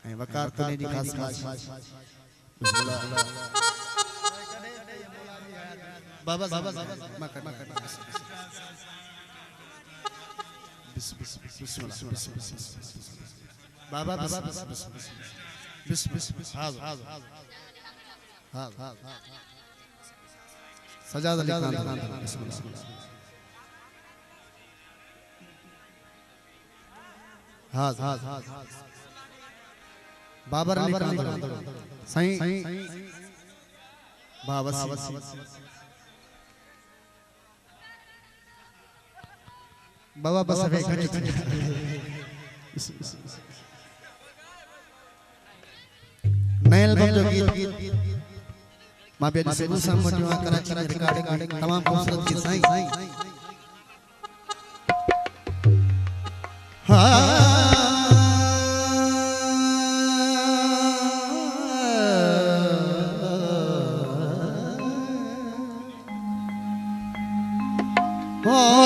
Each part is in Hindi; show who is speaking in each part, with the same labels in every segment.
Speaker 1: ऐं वकार तने जी खास बाबा बाबा सजाद अली खान हाँ बाबर अली खान साईं बाबा बाबा बस वे नए एल्बम जो गीत मां पे से सामने कराची में रिकॉर्डिंग तमाम खूबसूरत गीत साईं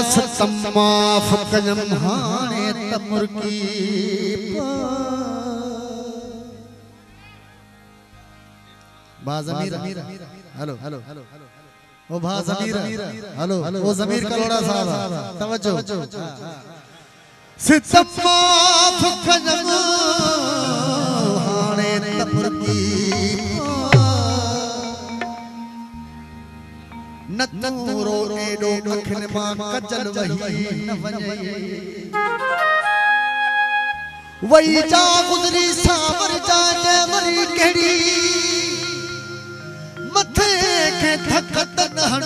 Speaker 1: सतम्मा फकजम हाने तमुर की बाज़मीर हेलो ओ बाज़मीर हेलो ओ ज़मीर कलोड़ा साहब तवज्जो सतम्मा फकजम हाने तमुर की नतूरो एडो अखिन मां कजल वही न वही जा गुजरी सावर जा मरी केड़ी मथे के धकत नहण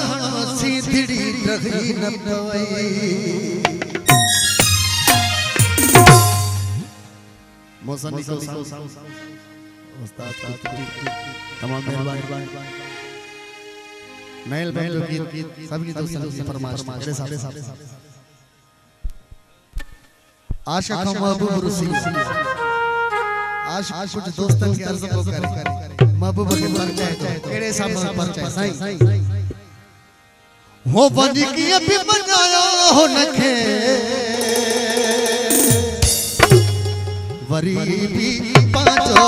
Speaker 1: सीधड़ी रही न पवई मोसनी को उस्ताद तमाम मेहरबानी नैल बहन जो गीत सभी दोस्तों की फरमाइश मेरे साथ आशिक महबूब रुसी आज कुछ दोस्तों की अर्ज को करे महबूब के परिचय केड़े साहब परिचय साईं हो बंदी की अभी बनाया हो नखे वरी भी पांचो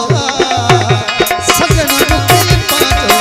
Speaker 1: सजन की पांचो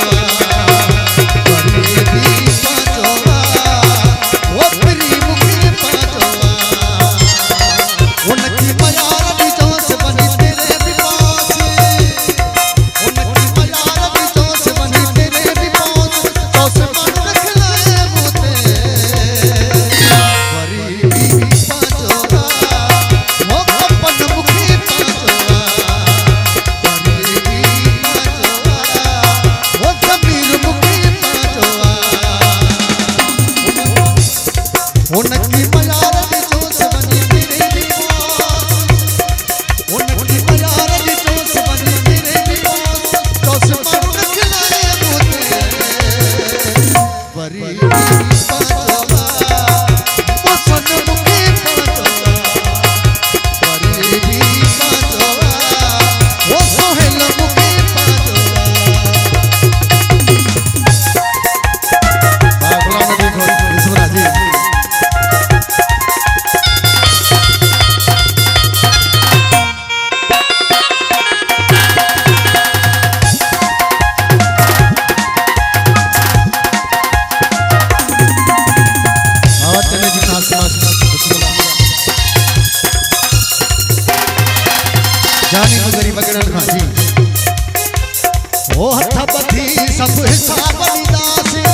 Speaker 1: जानी गुजरी बगड़न खासी ओ हथ बधी सब हिसाब नीदा से